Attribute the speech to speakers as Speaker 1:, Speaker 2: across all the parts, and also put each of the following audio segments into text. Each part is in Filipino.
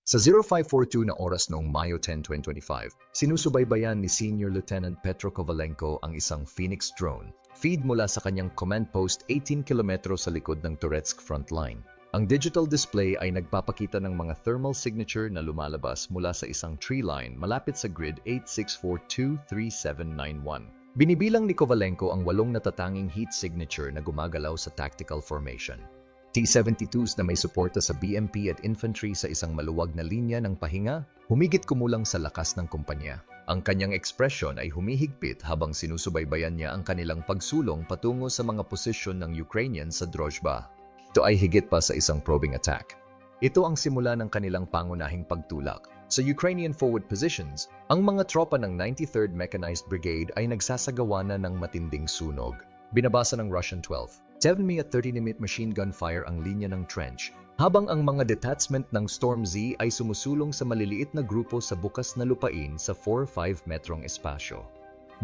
Speaker 1: Sa 0542 na oras noong Mayo 10, 2025, sinusubaybayan ni Senior Lieutenant Petro Kovalenko ang isang Phoenix drone, feed mula sa kanyang command post 18 km sa likod ng Turetsk frontline. Ang digital display ay nagpapakita ng mga thermal signature na lumalabas mula sa isang tree line malapit sa grid 86423791. Binibilang ni Kovalenko ang 8 natatanging heat signature na gumagalaw sa tactical formation. T-72s na may suporta sa BMP at infantry sa isang maluwag na linya ng pahinga, humigit kumulang sa lakas ng kumpanya. Ang kanyang ekspresyon ay humihigpit habang sinusubaybayan niya ang kanilang pagsulong patungo sa mga posisyon ng Ukrainian sa Drozhba. Ito ay higit pa sa isang probing attack. Ito ang simula ng kanilang pangunahing pagtulak. Sa Ukrainian forward positions, ang mga tropa ng 93rd Mechanized Brigade ay nagsasagawa na ng matinding sunog. Binabasa ng Russian 12. 7 at 30mm machine gun fire ang linya ng trench, habang ang mga detachment ng Storm Z ay sumusulong sa maliliit na grupo sa bukas na lupain sa 4-5 metrong espasyo.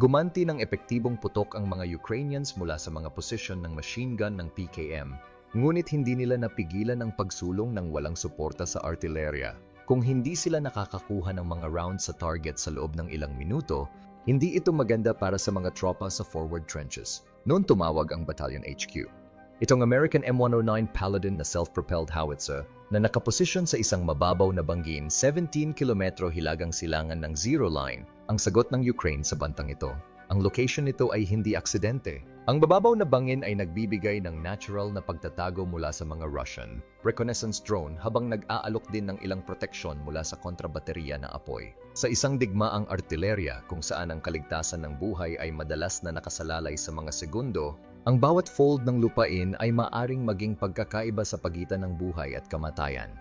Speaker 1: Gumanti ng epektibong putok ang mga Ukrainians mula sa mga posisyon ng machine gun ng PKM, ngunit hindi nila napigilan ang pagsulong ng walang suporta sa artilerya. Kung hindi sila nakakakuha ng mga rounds sa target sa loob ng ilang minuto, hindi ito maganda para sa mga tropa sa forward trenches. Noon tumawag ang Battalion HQ. Itong American M109 Paladin na self-propelled howitzer na nakaposisyon sa isang mababaw na bangin 17 kilometro hilagang silangan ng Zero Line ang sagot ng Ukraine sa bantang ito. Ang location nito ay hindi aksidente. Ang mababaw na bangin ay nagbibigay ng natural na pagtatago mula sa mga Russian reconnaissance drone habang nag-aalok din ng ilang proteksyon mula sa kontrabaterya na apoy. Sa isang digmaang artilerya kung saan ang kaligtasan ng buhay ay madalas na nakasalalay sa mga segundo, ang bawat fold ng lupain ay maaring maging pagkakaiba sa pagitan ng buhay at kamatayan.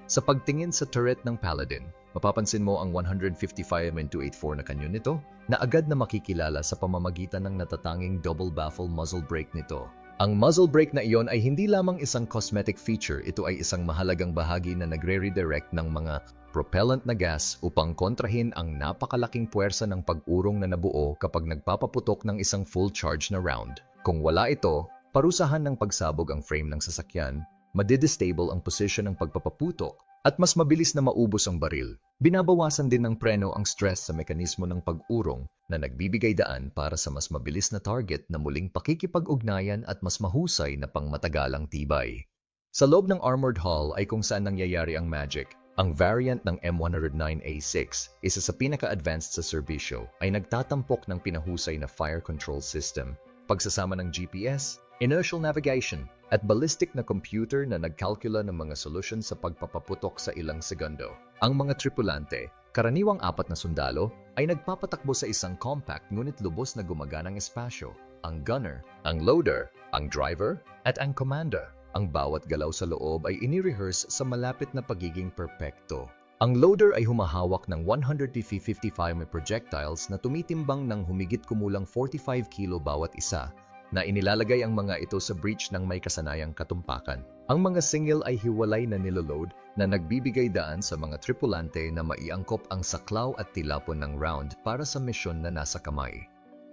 Speaker 1: Sa pagtingin sa turret ng Paladin, mapapansin mo ang 155mm284 na kanyon nito na agad na makikilala sa pamamagitan ng natatanging double baffle muzzle brake nito. Ang muzzle brake na iyon ay hindi lamang isang cosmetic feature, ito ay isang mahalagang bahagi na nagre-redirect ng mga propellant na gas upang kontrahin ang napakalaking puwersa ng pag-urong na nabuo kapag nagpapaputok ng isang full charge na round. Kung wala ito, parusahan ng pagsabog ang frame ng sasakyan, madidestable ang posisyon ng pagpapaputok, at mas mabilis na maubos ang baril. Binabawasan din ng preno ang stress sa mekanismo ng pag-urong na nagbibigay daan para sa mas mabilis na target na muling pakikipag-ugnayan at mas mahusay na pangmatagalang tibay. Sa loob ng armored hull ay kung saan nangyayari ang magic. Ang variant ng M109A6, isa sa pinaka-advanced sa serbisyo, ay nagtatampok ng pinahusay na fire control system, pagsasama ng GPS, inertial navigation, at ballistic na computer na nagkalkula ng mga solusyon sa pagpapaputok sa ilang segundo. Ang mga tripulante, karaniwang 4 na sundalo, ay nagpapatakbo sa isang compact ngunit lubos na gumaganang espasyo. Ang gunner, ang loader, ang driver, at ang commander. Ang bawat galaw sa loob ay ini-rehearse sa malapit na pagiging perpekto. Ang loader ay humahawak ng 155 projectiles na tumitimbang ng humigit kumulang 45 kilo bawat isa, na inilalagay ang mga ito sa breech ng may kasanayang katumpakan. Ang mga single ay hiwalay na niloload na nagbibigay daan sa mga tripulante na maiangkop ang saklaw at tilapon ng round para sa misyon na nasa kamay.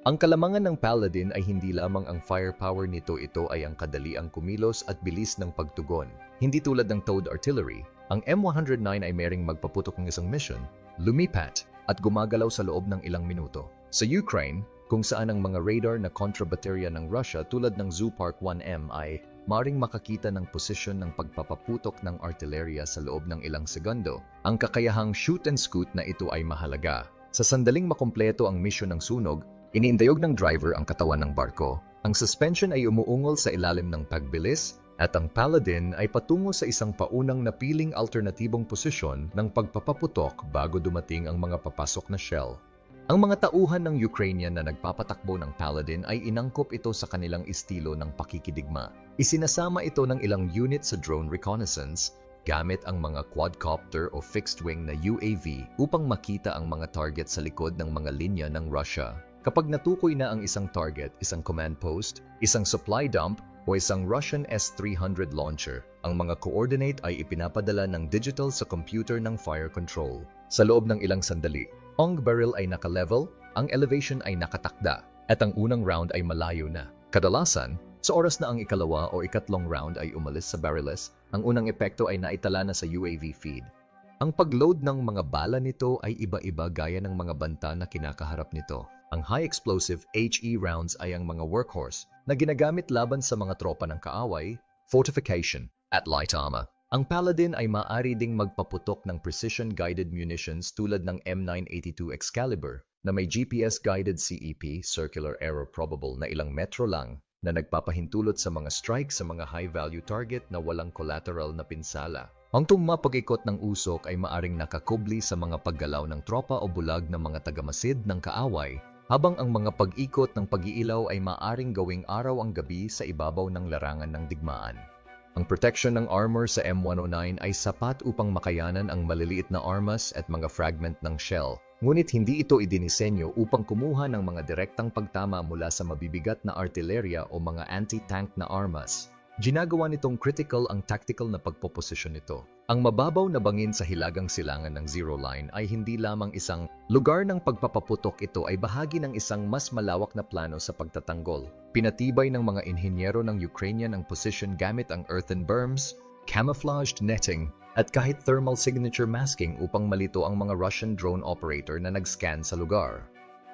Speaker 1: Ang kalamangan ng Paladin ay hindi lamang ang firepower nito, ito ay ang kadaliang kumilos at bilis ng pagtugon. Hindi tulad ng towed artillery, ang M109 ay mereng magpaputok ng isang mission, lumipat, at gumagalaw sa loob ng ilang minuto. Sa Ukraine, kung saan ang mga radar na kontrabaterya ng Russia tulad ng Zoopark 1M ay maring makakita ng posisyon ng pagpapaputok ng artilerya sa loob ng ilang segundo, ang kakayahang shoot and scoot na ito ay mahalaga. Sa sandaling makumpleto ang misyon ng sunog, iniindayog ng driver ang katawan ng barko. Ang suspension ay umuungol sa ilalim ng pagbilis at ang Paladin ay patungo sa isang paunang napiling alternatibong posisyon ng pagpapaputok bago dumating ang mga papasok na shell. Ang mga tauhan ng Ukrainian na nagpapatakbo ng Paladin ay inangkop ito sa kanilang estilo ng pakikidigma. Isinasama ito ng ilang unit sa drone reconnaissance gamit ang mga quadcopter o fixed-wing na UAV upang makita ang mga target sa likod ng mga linya ng Russia. Kapag natukoy na ang isang target, isang command post, isang supply dump, o isang Russian S-300 launcher, ang mga coordinate ay ipinapadala ng digital sa computer ng fire control. Sa loob ng ilang sandali, ang barrel ay naka-level, ang elevation ay nakatakda, at ang unang round ay malayo na. Kadalasan, sa oras na ang ikalawa o ikatlong round ay umalis sa barrels, ang unang epekto ay naitala na sa UAV feed. Ang pagload ng mga bala nito ay iba-iba gaya ng mga banta na kinakaharap nito. Ang high-explosive HE rounds ay ang mga workhorse na ginagamit laban sa mga tropa ng kaaway, fortification, at light armor. Ang Paladin ay maaari ding magpaputok ng precision-guided munitions tulad ng M982 Excalibur na may GPS-guided CEP, Circular Error Probable, na ilang metro lang na nagpapahintulot sa mga strike sa mga high-value target na walang collateral na pinsala. Ang pag-ikot ng usok ay maaring nakakubli sa mga paggalaw ng tropa o bulag ng mga tagamasid ng kaaway, habang ang mga pag-ikot ng pag-iilaw ay maaring gawing araw ang gabi sa ibabaw ng larangan ng digmaan. Ang protection ng armor sa M109 ay sapat upang makayanan ang maliliit na armas at mga fragment ng shell, ngunit hindi ito idinisenyo upang kumuha ng mga direktang pagtama mula sa mabibigat na artilerya o mga anti-tank na armas. Ginagawa nitong critical ang tactical na pagpoposisyon nito. Ang mababaw na bangin sa hilagang silangan ng Zero Line ay hindi lamang isang lugar ng pagpapaputok, ito ay bahagi ng isang mas malawak na plano sa pagtatanggol. Pinatibay ng mga inhinyero ng Ukrainian ang position gamit ang earthen berms, camouflaged netting, at kahit thermal signature masking upang malito ang mga Russian drone operator na nag-scan sa lugar.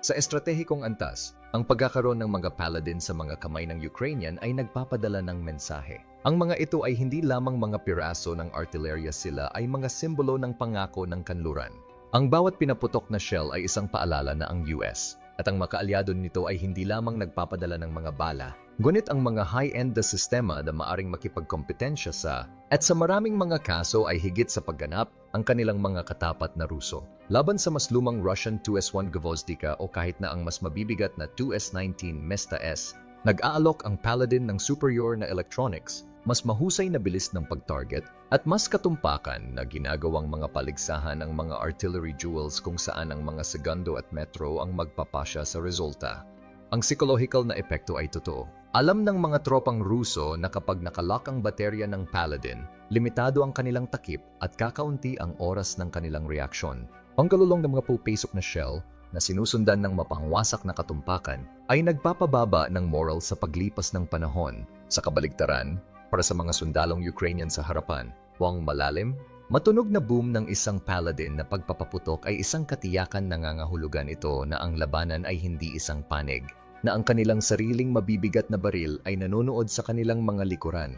Speaker 1: Sa estratehikong antas, ang pagkakaroon ng mga Paladin sa mga kamay ng Ukrainian ay nagpapadala ng mensahe. Ang mga ito ay hindi lamang mga piraso ng artilerya, sila ay mga simbolo ng pangako ng kanluran. Ang bawat pinaputok na shell ay isang paalala na ang US at ang makaalyado nito ay hindi lamang nagpapadala ng mga bala, ngunit ang mga high-end na sistema na maaring makipagkompetensya sa, at sa maraming mga kaso ay higit sa pagganap, ang kanilang mga katapat na Ruso. Laban sa mas lumang Russian 2S1 Gvozdika o kahit na ang mas mabibigat na 2S19 Mesta S, nag-aalok ang Paladin ng superior na electronics, mas mahusay na bilis ng pag-target, at mas katumpakan na ginagawang mga paligsahan ng mga artillery duels kung saan ang mga segundo at metro ang magpapasya sa resulta. Ang psychological na epekto ay totoo. Alam ng mga tropang Ruso na kapag nakalock ang baterya ng Paladin, limitado ang kanilang takip at kakaunti ang oras ng kanilang reaksyon. Ang kalulong ng mga pupesok na shell na sinusundan ng mapangwasak na katumpakan ay nagpapababa ng moral sa paglipas ng panahon. Sa kabaligtaran, para sa mga sundalong Ukrainian sa harapan, ang malalim, matunog na boom ng isang Paladin na pagpapaputok ay isang katiyakan, nangangahulugan ito na ang labanan ay hindi isang panig, na ang kanilang sariling mabibigat na baril ay nanonood sa kanilang mga likuran.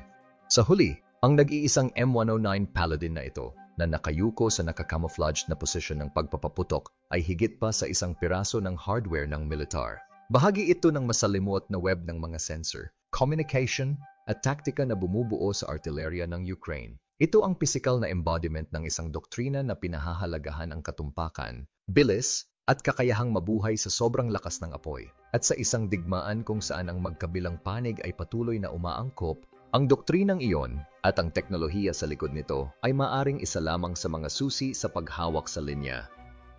Speaker 1: Sa huli, ang nag-iisang M109 Paladin na ito, na nakayuko sa nakacamouflaged na posisyon ng pagpapaputok, ay higit pa sa isang piraso ng hardware ng militar. Bahagi ito ng masalimuot na web ng mga sensor, communication, at taktika na bumubuo sa artilerya ng Ukraine. Ito ang pisikal na embodiment ng isang doktrina na pinahahalagahan ang katumpakan, bilis, at kakayahang mabuhay sa sobrang lakas ng apoy. At sa isang digmaan kung saan ang magkabilang panig ay patuloy na umaangkop, ang doktrinang iyon at ang teknolohiya sa likod nito ay maaring isa lamang sa mga susi sa paghawak sa linya.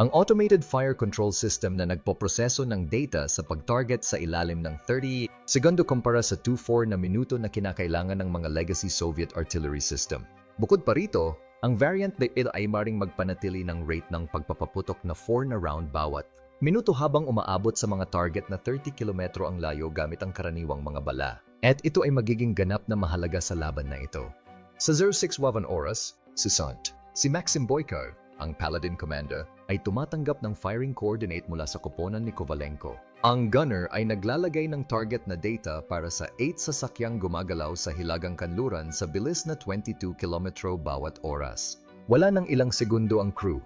Speaker 1: Ang automated fire control system na nagpoproseso ng data sa pag-target sa ilalim ng 30 segundo kumpara sa 2-4 na minuto na kinakailangan ng mga legacy Soviet artillery system. Bukod pa rito, ang variant na ito ay maring magpanatili ng rate ng pagpapaputok na 4 na round bawat minuto habang umaabot sa mga target na 30 kilometro ang layo gamit ang karaniwang mga bala. At ito ay magiging ganap na mahalaga sa laban na ito. Sa 06:01 oras, si Maxim Boyko, ang Paladin commander, ay tumatanggap ng firing coordinate mula sa koponan ni Kovalenko. Ang gunner ay naglalagay ng target na data para sa 8 sasakyang gumagalaw sa hilagang kanluran sa bilis na 22 kilometro bawat oras. Wala nang ilang segundo ang crew.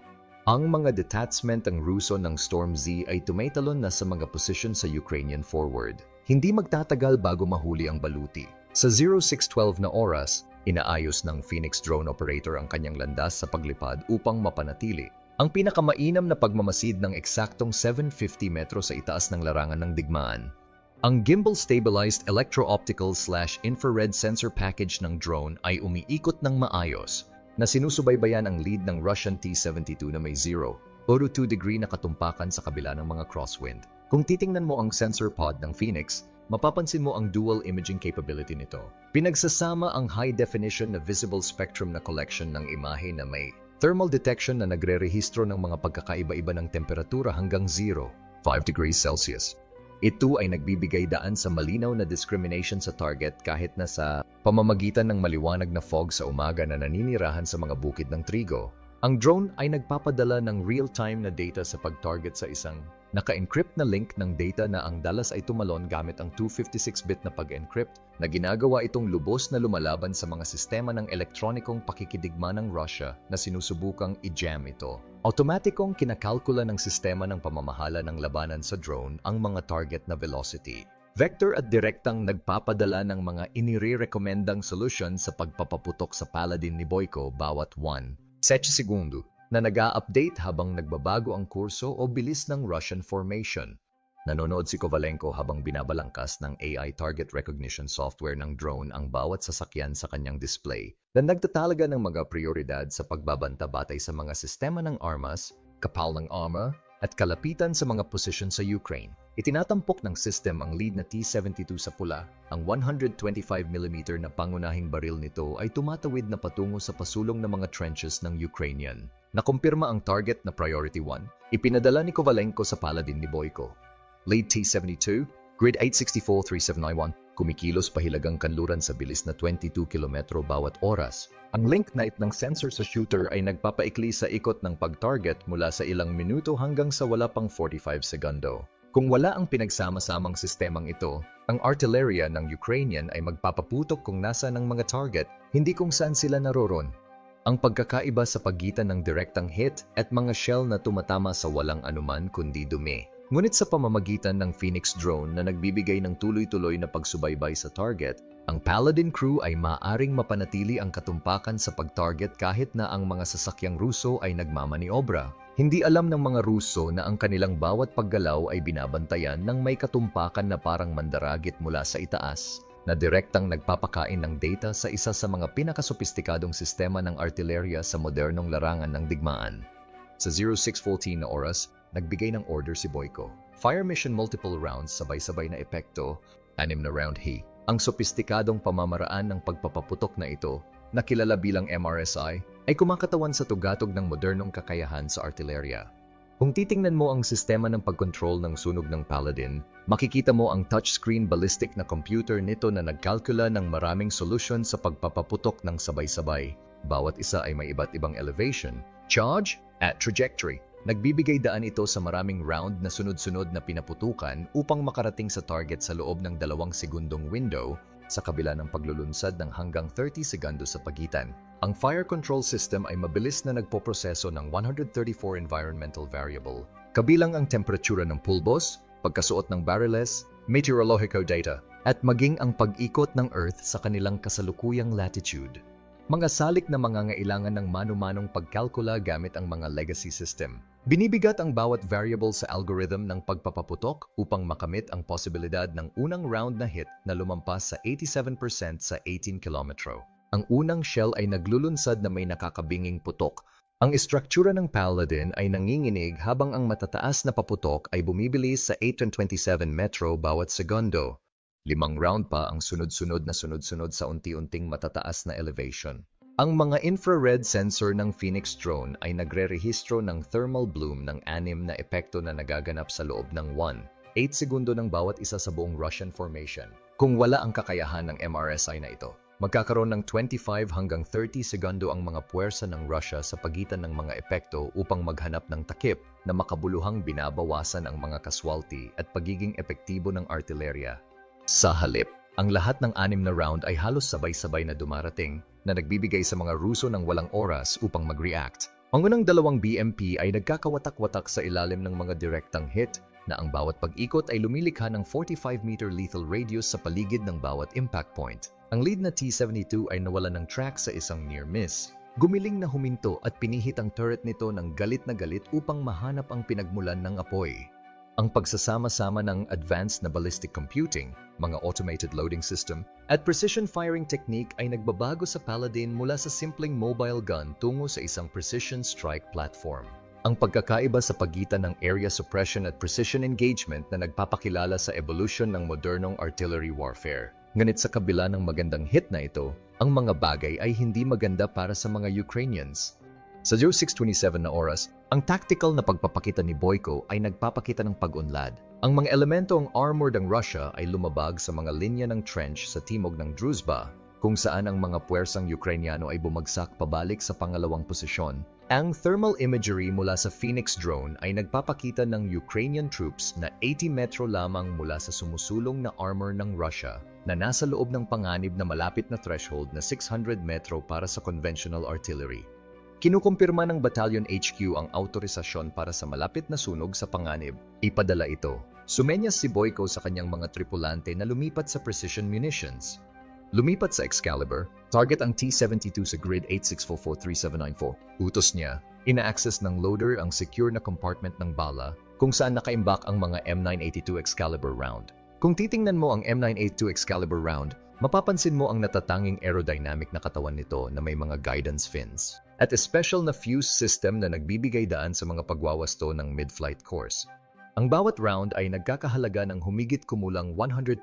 Speaker 1: Ang mga detachment ng Ruso ng Storm Z ay tumaytalon na sa mga posisyon sa Ukrainian forward. Hindi magtatagal bago mahuli ang baluti. Sa 06:12 na oras, inaayos ng Phoenix drone operator ang kanyang landas sa paglipad upang mapanatili ang pinakamainam na pagmamasid ng eksaktong 750 metro sa itaas ng larangan ng digmaan. Ang gimbal-stabilized electro-optical/infrared sensor package ng drone ay umiikot ng maayos na sinusubaybayan ang lead ng Russian T-72 na may 0.2 degree na katumpakan sa kabila ng mga crosswind. Kung titingnan mo ang sensor pod ng Phoenix, mapapansin mo ang dual imaging capability nito. Pinagsasama ang high-definition na visible spectrum na collection ng imahe na may thermal detection na nagre-rehistro ng mga pagkakaiba-iba ng temperatura hanggang 0.5 degrees Celsius. Ito ay nagbibigay daan sa malinaw na discrimination sa target kahit na sa pamamagitan ng maliwanag na fog sa umaga na naninirahan sa mga bukid ng trigo. Ang drone ay nagpapadala ng real-time na data sa pag-target sa isang naka-encrypt na link ng data na ang dalas ay tumalon gamit ang 256-bit na pag-encrypt na ginagawa itong lubos na lumalaban sa mga sistema ng elektronikong pakikidigma ng Russia na sinusubukang i-jam ito. Automatikong kinakalkula ng sistema ng pamamahala ng labanan sa drone ang mga target na velocity, vector at direktang nagpapadala ng mga inire-recommendang solusyon sa pagpapaputok sa Paladin ni Boyko bawat 7 segundo na nag-a-update habang nagbabago ang kurso o bilis ng Russian formation. Nanonood si Kovalenko habang binabalangkas ng AI target recognition software ng drone ang bawat sasakyan sa kanyang display na nagtatalaga ng mga prioridad sa pagbabanta batay sa mga sistema ng armas, kapal ng armor, at kalapitan sa mga posisyon sa Ukraine. Itinatampok ng system ang lead na T-72 sa pula. Ang 125mm na pangunahing baril nito ay tumatawid na patungo sa pasulong ng mga trenches ng Ukrainian. Nakumpirma ang target na Priority 1, ipinadala ni Kovalenko sa Paladin ni Boyko. Lead T-72, Grid 864-3791, kumikilos pahilagang kanluran sa bilis na 22 km bawat oras. Ang link night ng sensor sa shooter ay nagpapaikli sa ikot ng pag-target mula sa ilang minuto hanggang sa wala pang 45 segundo. Kung wala ang pinagsama-samang sistemang ito, ang artillerya ng Ukrainian ay magpapaputok kung nasa ng mga target, hindi kung saan sila naroon. Ang pagkakaiba sa pagitan ng direktang hit at mga shell na tumatama sa walang anuman kundi dumi. Ngunit sa pamamagitan ng Phoenix drone na nagbibigay ng tuloy-tuloy na pagsubaybay sa target, ang Paladin crew ay maaaring mapanatili ang katumpakan sa pag-target kahit na ang mga sasakyang Ruso ay nagmamaniobra. Hindi alam ng mga Ruso na ang kanilang bawat paggalaw ay binabantayan ng may katumpakan na parang mandaragit mula sa itaas, na direktang nagpapakain ng data sa isa sa mga pinakasopistikadong sistema ng artillerya sa modernong larangan ng digmaan. Sa 0614 na oras, nagbigay ng order si Boyko. Fire mission multiple rounds, sabay-sabay na epekto, 6 na round he. Ang sopistikadong pamamaraan ng pagpapaputok na ito, na kilala bilang MRSI, ay kumakatawan sa tugatog ng modernong kakayahan sa artillerya. Kung titingnan mo ang sistema ng pagkontrol ng sunog ng Paladin, makikita mo ang touchscreen ballistic na computer nito na nagkalkula ng maraming solusyon sa pagpapaputok ng sabay-sabay. Bawat isa ay may iba't ibang elevation, charge, at trajectory. Nagbibigay daan ito sa maraming round na sunod-sunod na pinaputukan upang makarating sa target sa loob ng 2 segundong window sa kabila ng paglulunsad ng hanggang 30 segundo sa pagitan. Ang fire control system ay mabilis na nagpoproseso ng 134 environmental variable, kabilang ang temperatura ng pulbos, pagkasuot ng barriles, meteorological data, at maging ang pag-ikot ng Earth sa kanilang kasalukuyang latitude. Mga salik na mangangailangan ng mano-manong pagkalkula gamit ang mga legacy system. Binibigat ang bawat variable sa algorithm ng pagpapaputok upang makamit ang posibilidad ng unang round na hit na lumampas sa 87% sa 18 km. Ang unang shell ay naglulunsad na may nakakabinging putok. Ang istruktura ng Paladin ay nanginginig habang ang matataas na paputok ay bumibilis sa 827 metro bawat segundo. 5 round pa ang sunod-sunod sa unti-unting matataas na elevation. Ang mga infrared sensor ng Phoenix drone ay nagre-rehistro ng thermal bloom ng 6 na epekto na nagaganap sa loob ng 8 segundo ng bawat isa sa buong Russian formation. Kung wala ang kakayahan ng MRSI na ito, magkakaroon ng 25 hanggang 30 segundo ang mga puwersa ng Russia sa pagitan ng mga epekto upang maghanap ng takip na makabuluhang binabawasan ang mga casualty at pagiging epektibo ng artillerya. Sa halip, ang lahat ng 6 na round ay halos sabay-sabay na dumarating na nagbibigay sa mga Ruso ng walang oras upang mag-react. Ang unang 2 BMP ay nagkakawatak-watak sa ilalim ng mga direktang hit na ang bawat pag-ikot ay lumilikha ng 45-meter lethal radius sa paligid ng bawat impact point. Ang lead na T-72 ay nawala ng track sa isang near miss. Gumiling na huminto at pinihit ang turret nito ng galit na galit upang mahanap ang pinagmulan ng apoy. Ang pagsasama-sama ng advanced na ballistic computing, mga automated loading system, at precision firing technique ay nagbabago sa Paladin mula sa simpleng mobile gun tungo sa isang precision strike platform. Ang pagkakaiba sa pagitan ng area suppression at precision engagement na nagpapakilala sa evolution ng modernong artillery warfare. Ngunit sa kabila ng magandang hit na ito, ang mga bagay ay hindi maganda para sa mga Ukrainians. Sa 0627 na oras, ang tactical na pagpapakita ni Boyko ay nagpapakita ng pag-unlad. Ang mga elementong armored ng Russia ay lumabag sa mga linya ng trench sa timog ng Druzhba, kung saan ang mga puwersang Ukrainyano ay bumagsak pabalik sa pangalawang posisyon Ang thermal imagery mula sa Phoenix drone ay nagpapakita ng Ukrainian troops na 80 metro lamang mula sa sumusulong na armor ng Russia na nasa loob ng panganib na malapit na threshold na 600 metro para sa conventional artillery. Kinukumpirma ng Battalion HQ ang autorisasyon para sa malapit na sunog sa panganib. Ipadala ito. Sumenyas si Boyko sa kanyang mga tripulante na lumipat sa precision munitions. Lumipat sa Excalibur, target ang T-72 sa grid 86443794. Utos niya, ina-access ng loader ang secure na compartment ng bala kung saan nakaimbak ang mga M982 Excalibur round. Kung titingnan mo ang M982 Excalibur round, mapapansin mo ang natatanging aerodynamic na katawan nito na may mga guidance fins at a special na fuse system na nagbibigay daan sa mga pagwawasto ng mid-flight course. Ang bawat round ay nagkakahalaga ng humigit kumulang $112,000,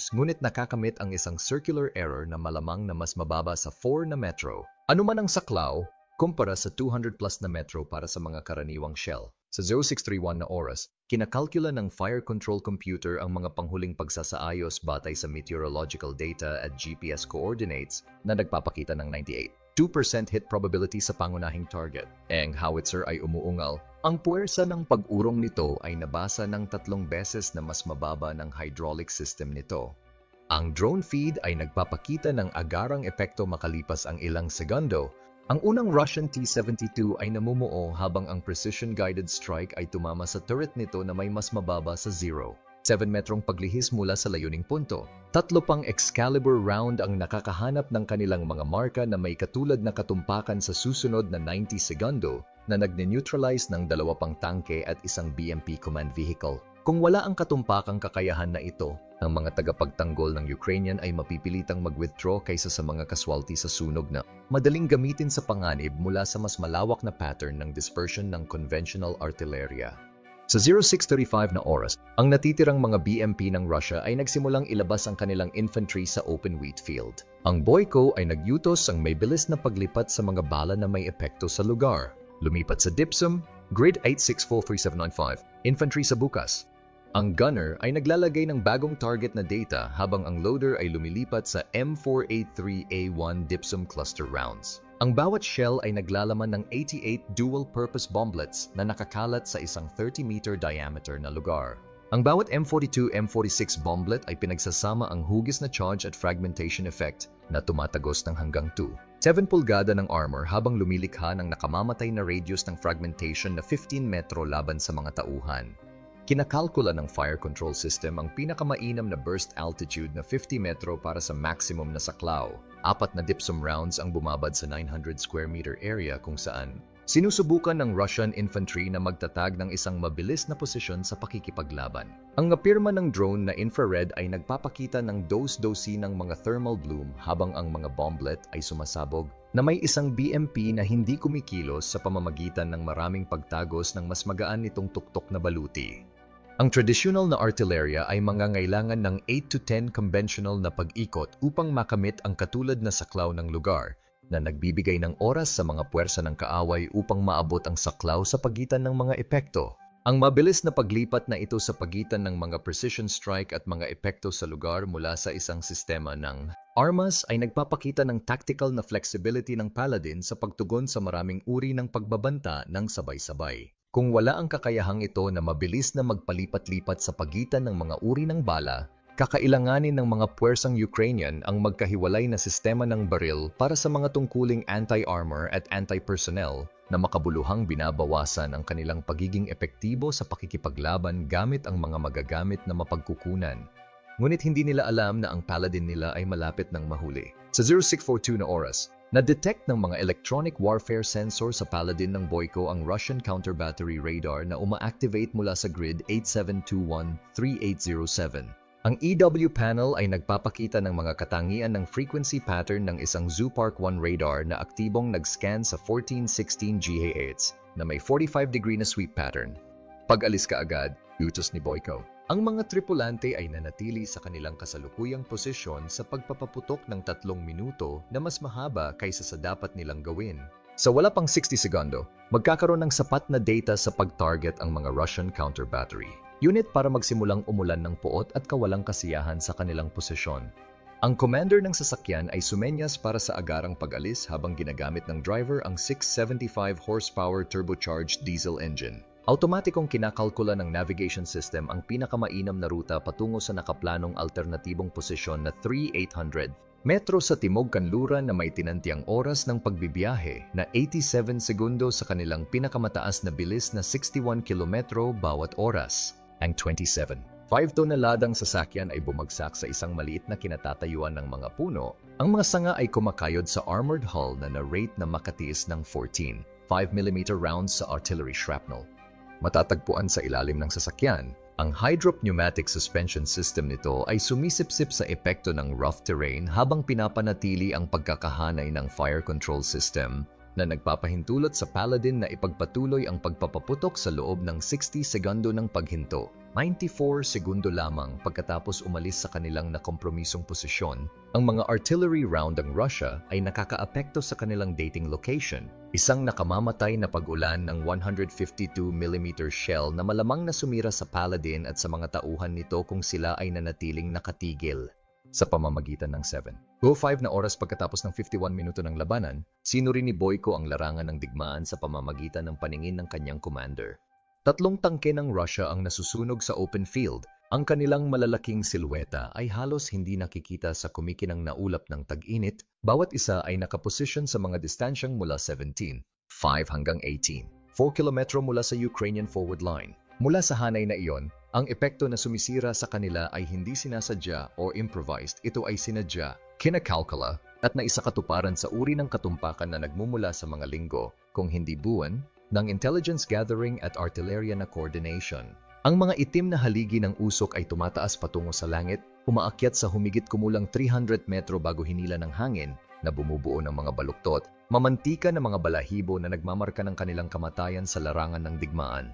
Speaker 1: ngunit nakakamit ang isang circular error na malamang na mas mababa sa 4 na metro. Ano man ang saklaw, kumpara sa 200 plus na metro para sa mga karaniwang shell. Sa 0631 na oras, kinakalkula ng fire control computer ang mga panghuling pagsasaayos batay sa meteorological data at GPS coordinates na nagpapakita ng 98% hit probability sa pangunahing target. Ang howitzer ay umuungal. Ang puwersa ng pag-urong nito ay nabasa ng 3 beses na mas mababa ng hydraulic system nito. Ang drone feed ay nagpapakita ng agarang epekto makalipas ang ilang segundo. Ang unang Russian T-72 ay namumuo habang ang precision-guided strike ay tumama sa turret nito na may mas mababa sa 0. 7 metrong paglihis mula sa layuning punto. 3 pang Excalibur round ang nakakahanap ng kanilang mga marka na may katulad na katumpakan sa susunod na 90 segundo na nagne-neutralize ng 2 pang tangke at isang BMP command vehicle. Kung wala ang katumpakang kakayahan na ito, ang mga tagapagtanggol ng Ukrainian ay mapipilitang mag-withdraw kaysa sa mga casualty sa sunog na madaling gamitin sa panganib mula sa mas malawak na pattern ng dispersion ng conventional artillerya. Sa 0635 na oras, ang natitirang mga BMP ng Russia ay nagsimulang ilabas ang kanilang infantry sa open wheat field. Ang Boyko ay nagyutos ang may bilis na paglipat sa mga bala na may epekto sa lugar. Lumipat sa Dipsum, grid 864395, infantry sa bukas. Ang gunner ay naglalagay ng bagong target na data habang ang loader ay lumilipat sa M483A1 Dipsum cluster rounds. Ang bawat shell ay naglalaman ng 88 dual-purpose bomblets na nakakalat sa isang 30-meter diameter na lugar. Ang bawat M42-M46 bomblet ay pinagsasama ang hugis na charge at fragmentation effect na tumatagos ng hanggang 7 pulgada ng armor habang lumilikha ng nakamamatay na radius ng fragmentation na 15 metro laban sa mga tauhan. Kinakalkula ng fire control system ang pinakamainam na burst altitude na 50 metro para sa maximum na saklaw. 4 na Dipsum rounds ang bumabad sa 900 square meter area kung saan sinusubukan ng Russian infantry na magtatag ng isang mabilis na posisyon sa pakikipaglaban. Ang napirma ng drone na infrared ay nagpapakita ng dos-dosi ng mga thermal bloom habang ang mga bomblet ay sumasabog na may isang BMP na hindi kumikilos sa pamamagitan ng maraming pagtagos ng mas magaan nitong tuktok na baluti. Ang traditional na artillerya ay mangangailangan ng 8 to 10 conventional na pag-ikot upang makamit ang katulad na saklaw ng lugar na nagbibigay ng oras sa mga puwersa ng kaaway upang maabot ang saklaw sa pagitan ng mga epekto. Ang mabilis na paglipat na ito sa pagitan ng mga precision strike at mga epekto sa lugar mula sa isang sistema ng armas ay nagpapakita ng tactical na flexibility ng Paladin sa pagtugon sa maraming uri ng pagbabanta ng sabay-sabay. Kung wala ang kakayahang ito na mabilis na magpalipat-lipat sa pagitan ng mga uri ng bala, kakailanganin ng mga puwersang Ukrainian ang magkahiwalay na sistema ng baril para sa mga tungkuling anti-armor at anti-personnel na makabuluhang binabawasan ang kanilang pagiging epektibo sa pakikipaglaban gamit ang mga magagamit na mapagkukunan. Ngunit hindi nila alam na ang Paladin nila ay malapit ng mahuli. Sa 0642 na oras, na-detect ng mga electronic warfare sensor sa Paladin ng Boyko ang Russian counter-battery radar na uma-activate mula sa grid 8721-3807. Ang EW panel ay nagpapakita ng mga katangian ng frequency pattern ng isang Zoopark 1 radar na aktibong nag-scan sa 1416 GHz na may 45-degree na sweep pattern. Pag-alis ka agad, utos ni Boyko. Ang mga tripulante ay nanatili sa kanilang kasalukuyang posisyon sa pagpapaputok ng 3 minuto na mas mahaba kaysa sa dapat nilang gawin. Sa wala pang 60 segundo, magkakaroon ng sapat na data sa pag-target ang mga Russian counter-battery unit para magsimulang umulan ng puot at kawalang kasiyahan sa kanilang posisyon. Ang commander ng sasakyan ay sumenyas para sa agarang pag-alis habang ginagamit ng driver ang 675 horsepower turbocharged diesel engine. Automatikong kinakalkula ng navigation system ang pinakamainam na ruta patungo sa nakaplanong alternatibong posisyon na 3800 metro sa timog kanluran na may tinantiang oras ng pagbibiyahe na 87 segundo sa kanilang pinakamataas na bilis na 61 kilometro bawat oras. Ang 27 5 toneladang sasakyan ay bumagsak sa isang maliit na kinatatayuan ng mga puno. Ang mga sanga ay kumakayod sa armored hull na na-rate na makatiis ng 14 5mm rounds sa artillery shrapnel. Matatagpuan sa ilalim ng sasakyan, ang hydropneumatic suspension system nito ay sumisipsip sa epekto ng rough terrain habang pinapanatili ang pagkakahanay ng fire control system na nagpapahintulot sa Paladin na ipagpatuloy ang pagpapaputok sa loob ng 60 segundo ng paghinto. 94 segundo lamang pagkatapos umalis sa kanilang nakompromisong posisyon, ang mga artillery round ng Russia ay nakakaapekto sa kanilang dating location. Isang nakamamatay na pag-ulan ng 152mm shell na malamang na sumira sa Paladin at sa mga tauhan nito kung sila ay nanatiling nakatigil. Sa pamamagitan ng 7:05 na oras pagkatapos ng 51 minuto ng labanan, sinuri ni Boyko ang larangan ng digmaan sa pamamagitan ng paningin ng kanyang commander. 3 tangke ng Russia ang nasusunog sa open field. Ang kanilang malalaking silweta ay halos hindi nakikita sa kumikinang na ulap ng tag-init. Bawat isa ay nakaposisyon sa mga distansyang mula 17.5 hanggang 18.4 kilometro mula sa Ukrainian forward line. Mula sa hanay na iyon, ang epekto na sumisira sa kanila ay hindi sinasadya o improvised. Ito ay sinadya, kinakalkula, at naisakatuparan sa uri ng katumpakan na nagmumula sa mga linggo, kung hindi buwan, ng intelligence gathering at artillery na coordination. Ang mga itim na haligi ng usok ay tumataas patungo sa langit, umaakyat sa humigit kumulang 300 metro bago hinila ng hangin na bumubuo ng mga baluktot, mamantika na mga balahibo na nagmamarka ng kanilang kamatayan sa larangan ng digmaan.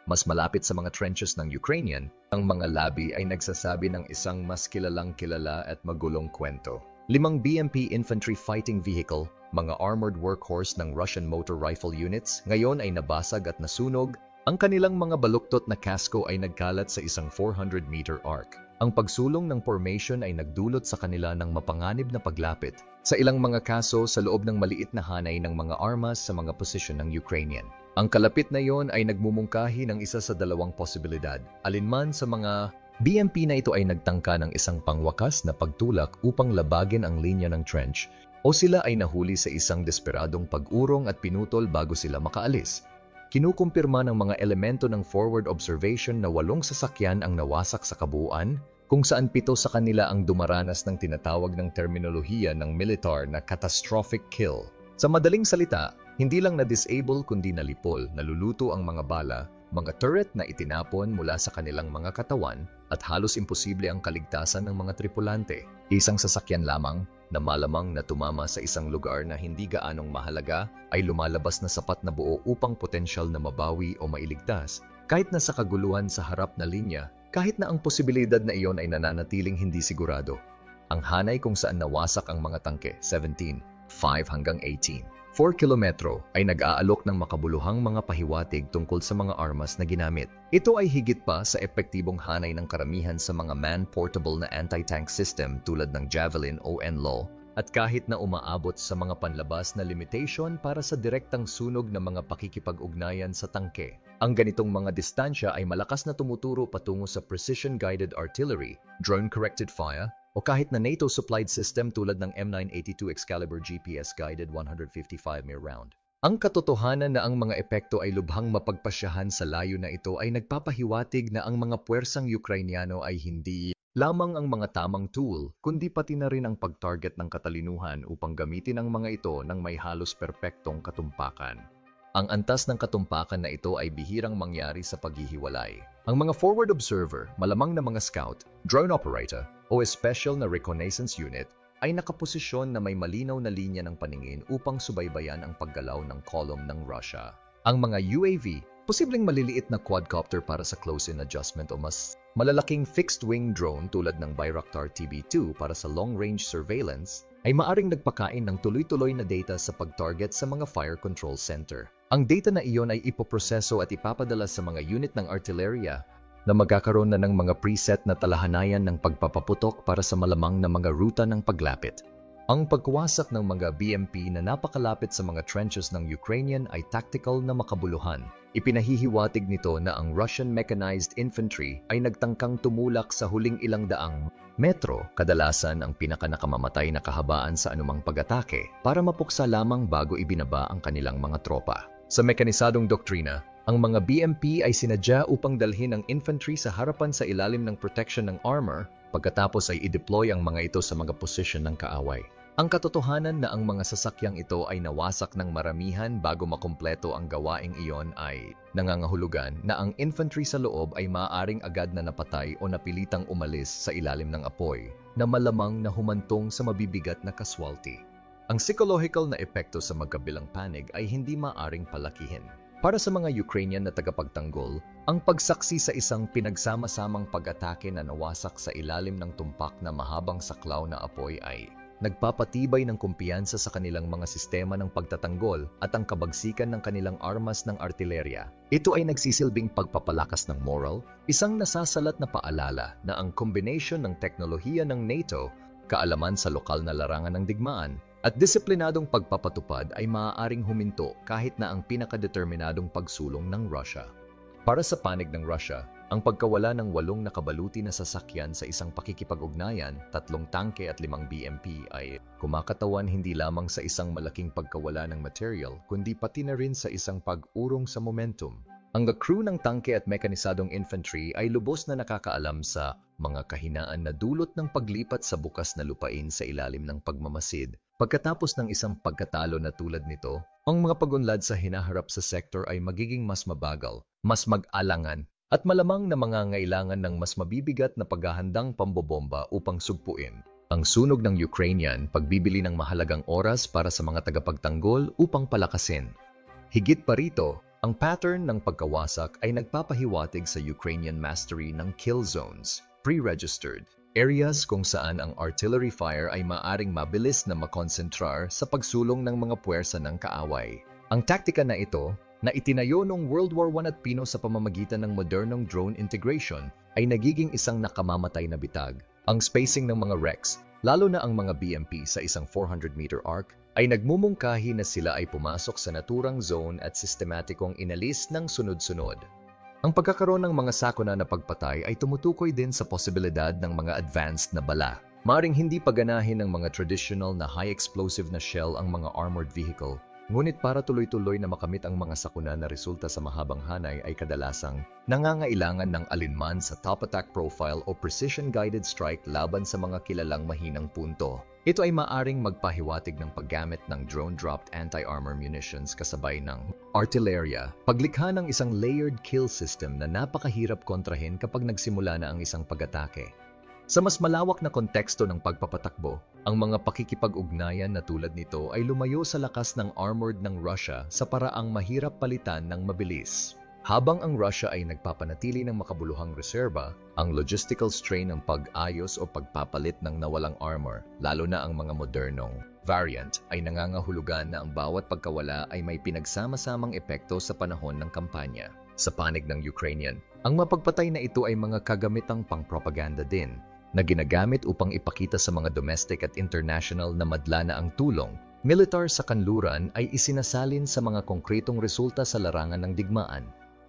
Speaker 1: Mas malapit sa mga trenches ng Ukrainian, ang mga labi ay nagsasabi ng isang mas kilalang kilala at magulong kwento. 5 BMP infantry fighting vehicle, mga armored workhorse ng Russian motor rifle units, ngayon ay nabasag at nasunog. Ang kanilang mga baluktot na kasko ay nagkalat sa isang 400-meter arc. Ang pagsulong ng formation ay nagdulot sa kanila ng mapanganib na paglapit sa ilang mga kaso sa loob ng maliit na hanay ng mga armas sa mga posisyon ng Ukrainian. Ang kalapit na iyon ay nagmumungkahi ng isa sa dalawang posibilidad. Alinman sa mga BMP na ito ay nagtangka ng isang pangwakas na pagtulak upang labagin ang linya ng trench o sila ay nahuli sa isang desperadong pag-urong at pinutol bago sila makaalis. Kinukumpirma ng mga elemento ng forward observation na 8 sasakyan ang nawasak sa kabuuan, kung saan 7 sa kanila ang dumaranas ng tinatawag ng terminolohiya ng militar na catastrophic kill. Sa madaling salita, hindi lang na-disable kundi nalipol, naluluto ang mga bala, mga turret na itinapon mula sa kanilang mga katawan at halos imposible ang kaligtasan ng mga tripulante. Isang sasakyan lamang na malamang na tumama sa isang lugar na hindi gaanong mahalaga ay lumalabas na sapat na buo upang potensyal na mabawi o mailigtas kahit na sa kaguluhan sa harap na linya, kahit na ang posibilidad na iyon ay nananatiling hindi sigurado. Ang hanay kung saan nawasak ang mga tangke, 17.5 hanggang 18.4 kilometro ay nag-aalok ng makabuluhang mga pahiwatig tungkol sa mga armas na ginamit. Ito ay higit pa sa epektibong hanay ng karamihan sa mga man-portable na anti-tank system tulad ng Javelin o NLAW, at kahit na umaabot sa mga panlabas na limitation para sa direktang sunog ng mga pakikipag-ugnayan sa tangke. Ang ganitong mga distansya ay malakas na tumuturo patungo sa precision-guided artillery, drone-corrected fire, o kahit na NATO-supplied system tulad ng M982 Excalibur GPS-guided 155mm round. Ang katotohanan na ang mga epekto ay lubhang mapagpasyahan sa layo na ito ay nagpapahiwatig na ang mga puwersang Ukrainiano ay hindi lamang ang mga tamang tool, kundi pati na rin ang pag-target ng katalinuhan upang gamitin ang mga ito ng may halos perpektong katumpakan. Ang antas ng katumpakan na ito ay bihirang mangyari sa paghihiwalay. Ang mga forward observer, malamang na mga scout, drone operator, o special na reconnaissance unit ay nakaposisyon na may malinaw na linya ng paningin upang subaybayan ang paggalaw ng column ng Russia. Ang mga UAV, posibleng maliliit na quadcopter para sa close-in adjustment o mas malalaking fixed-wing drone tulad ng Bayraktar TB2 para sa long-range surveillance, ay maaring nagpakain ng tuloy-tuloy na data sa pag-target sa mga fire control center. Ang data na iyon ay ipoproseso at ipapadala sa mga unit ng artillerya na magkakaroon na ng mga preset na talahanayan ng pagpapaputok para sa malamang na mga ruta ng paglapit. Ang pagwasak ng mga BMP na napakalapit sa mga trenches ng Ukrainian ay tactical na makabuluhan. Ipinahihiwatig nito na ang Russian Mechanized Infantry ay nagtangkang tumulak sa huling ilang daang metro, kadalasan ang pinakanakamamatay na kahabaan sa anumang pag-atake, para mapuksa lamang bago ibinaba ang kanilang mga tropa. Sa mekanisadong doktrina, ang mga BMP ay sinadya upang dalhin ang infantry sa harapan sa ilalim ng protection ng armor, pagkatapos ay i-deploy ang mga ito sa mga posisyon ng kaaway. Ang katotohanan na ang mga sasakyang ito ay nawasak ng maramihan bago makumpleto ang gawaing iyon ay nangangahulugan na ang infantry sa loob ay maaaring agad na napatay o napilitang umalis sa ilalim ng apoy na malamang na humantong sa mabibigat na casualty. Ang psychological na epekto sa magkabilang panig ay hindi maaaring palakihin. Para sa mga Ukrainian na tagapagtanggol, ang pagsaksi sa isang pinagsama-samang pag-atake na nawasak sa ilalim ng tumpak na mahabang saklaw na apoy ay nagpapatibay ng kumpiyansa sa kanilang mga sistema ng pagtatanggol at ang kabagsikan ng kanilang armas ng artilerya. Ito ay nagsisilbing pagpapalakas ng moral, isang nasasalat na paalala na ang kombinasyon ng teknolohiya ng NATO, kaalaman sa lokal na larangan ng digmaan, at disiplinadong pagpapatupad ay maaaring huminto kahit na ang pinakadeterminadong pagsulong ng Russia. Para sa panig ng Russia, ang pagkawala ng 8 nakabaluti na sasakyan sa isang pakikipag-ugnayan, 3 tangke at 5 BMP ay kumakatawan hindi lamang sa isang malaking pagkawala ng material, kundi pati na rin sa isang pag-urong sa momentum. Ang crew ng tangke at mekanisadong infantry ay lubos na nakakaalam sa mga kahinaan na dulot ng paglipat sa bukas na lupain sa ilalim ng pagmamasid. Pagkatapos ng isang pagkatalo na tulad nito, ang mga pag-unlad sa hinaharap sa sektor ay magiging mas mabagal, mas mag-alangan, at malamang na mangangailangan ng mas mabibigat na paghahandang pambobomba upang sugpuin ang sunog ng Ukrainian, pagbibili ng mahalagang oras para sa mga tagapagtanggol upang palakasin. Higit pa rito, ang pattern ng pagkawasak ay nagpapahiwatig sa Ukrainian mastery ng kill zones, pre-registered, areas kung saan ang artillery fire ay maaring mabilis na makonsentrar sa pagsulong ng mga puwersa ng kaaway. Ang taktika na ito, na itinayo noong World War I at Pino sa pamamagitan ng modernong drone integration, ay nagiging isang nakamamatay na bitag. Ang spacing ng mga Rex, lalo na ang mga BMP sa isang 400-meter arc, ay nagmumungkahi na sila ay pumasok sa naturang zone at sistematikong inalis ng sunod-sunod. Ang pagkakaroon ng mga sakuna na pagpatay ay tumutukoy din sa posibilidad ng mga advanced na bala. Maring hindi paganahin ng mga traditional na high-explosive na shell ang mga armored vehicle, ngunit para tuloy-tuloy na makamit ang mga sakuna na resulta sa mahabang hanay ay kadalasang nangangailangan ng alinman sa top attack profile o precision-guided strike laban sa mga kilalang mahinang punto. Ito ay maaring magpahiwatig ng paggamit ng drone-dropped anti-armor munitions kasabay ng artillerya, paglikha ng isang layered kill system na napakahirap kontrahin kapag nagsimula na ang isang pag-atake. Sa mas malawak na konteksto ng pagpapatakbo, ang mga pakikipag-ugnayan na tulad nito ay lumayo sa lakas ng armored ng Russia sa paraang mahirap palitan ng mabilis. Habang ang Russia ay nagpapanatili ng makabuluhang reserba, ang logistical strain ng pag-ayos o pagpapalit ng nawalang armor, lalo na ang mga modernong variant, ay nangangahulugan na ang bawat pagkawala ay may pinagsama-samang epekto sa panahon ng kampanya. Sa panig ng Ukrainian, ang mapagpatay na ito ay mga kagamitang pang-propaganda din, na ginagamit upang ipakita sa mga domestic at international na madla na ang tulong militar sa kanluran ay isinasalin sa mga konkretong resulta sa larangan ng digmaan.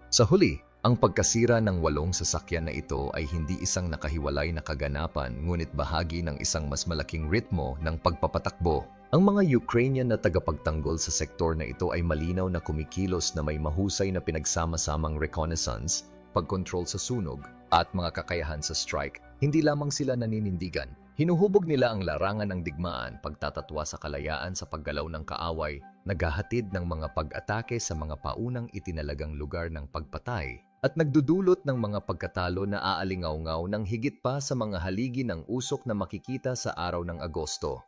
Speaker 1: Sa huli, ang pagkasira ng 8 sasakyan na ito ay hindi isang nakahiwalay na kaganapan ngunit bahagi ng isang mas malaking ritmo ng pagpapatakbo. Ang mga Ukrainian na tagapagtanggol sa sektor na ito ay malinaw na kumikilos na may mahusay na pinagsama-samang reconnaissance, pagkontrol sa sunog, at mga kakayahan sa strike. Hindi lamang sila naninindigan. Hinuhubog nila ang larangan ng digmaan, pagtatatwa sa kalayaan sa paggalaw ng kaaway, naghahatid ng mga pag-atake sa mga paunang itinalagang lugar ng pagpatay, at nagdudulot ng mga pagkatalo na aalingaw-ngaw ng higit pa sa mga haligi ng usok na makikita sa araw ng Agosto.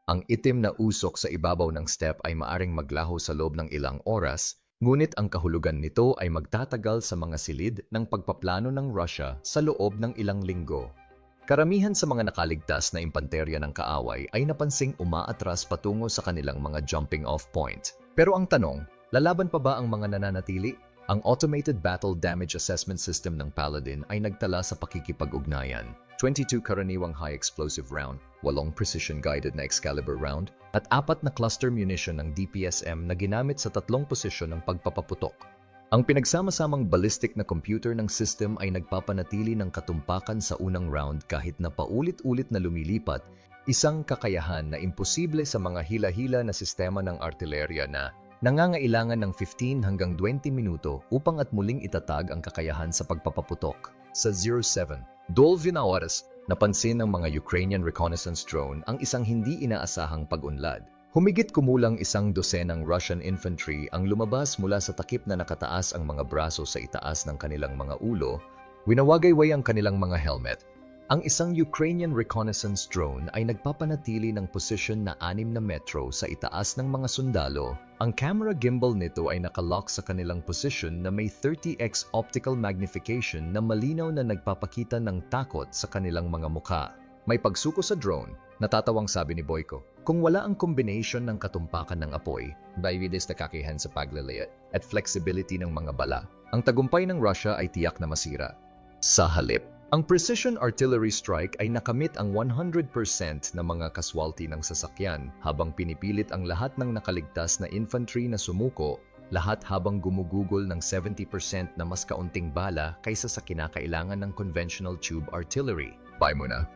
Speaker 1: Ang itim na usok sa ibabaw ng steppe ay maaring maglaho sa loob ng ilang oras, ngunit ang kahulugan nito ay magtatagal sa mga silid ng pagpaplano ng Russia sa loob ng ilang linggo. Karamihan sa mga nakaligtas na impanterya ng kaaway ay napansing umaatras patungo sa kanilang mga jumping-off point. Pero ang tanong, lalaban pa ba ang mga nananatili? Ang Automated Battle Damage Assessment System ng Paladin ay nagtala sa pakikipag-ugnayan. 22 karaniwang high-explosive round, 8 precision-guided na Excalibur round, at 4 na cluster munition ng DPSM na ginamit sa 3 posisyon ng pagpapaputok. Ang pinagsama-samang ballistic na computer ng system ay nagpapanatili ng katumpakan sa unang round kahit na paulit-ulit na lumilipat, isang kakayahan na imposible sa mga hila-hila na sistema ng artilerya na nangangailangan ng 15 hanggang 20 minuto upang at muling itatag ang kakayahan sa pagpapaputok. Sa 07, Dolvina oras, napansin ng mga Ukrainian reconnaissance drone ang isang hindi inaasahang pag-unlad. Humigit kumulang 1 dosenang Russian infantry ang lumabas mula sa takip na nakataas ang mga braso sa itaas ng kanilang mga ulo, winawagayway ang kanilang mga helmet. Ang isang Ukrainian reconnaissance drone ay nagpapanatili ng posisyon na 6 na metro sa itaas ng mga sundalo. Ang camera gimbal nito ay nakalock sa kanilang posisyon na may 30x optical magnification na malinaw na nagpapakita ng takot sa kanilang mga mukha. May pagsuko sa drone, natatawang sabi ni Boyko. Kung wala ang combination ng katumpakan ng apoy, baywides na kakihan sa paglalayat at flexibility ng mga bala, ang tagumpay ng Russia ay tiyak na masira. Sa halip, ang precision artillery strike ay nakamit ang 100% na mga casualty ng sasakyan habang pinipilit ang lahat ng nakaligtas na infantry na sumuko, lahat habang gumugugol ng 70% na mas kaunting bala kaysa sa kinakailangan ng conventional tube artillery. Bye muna!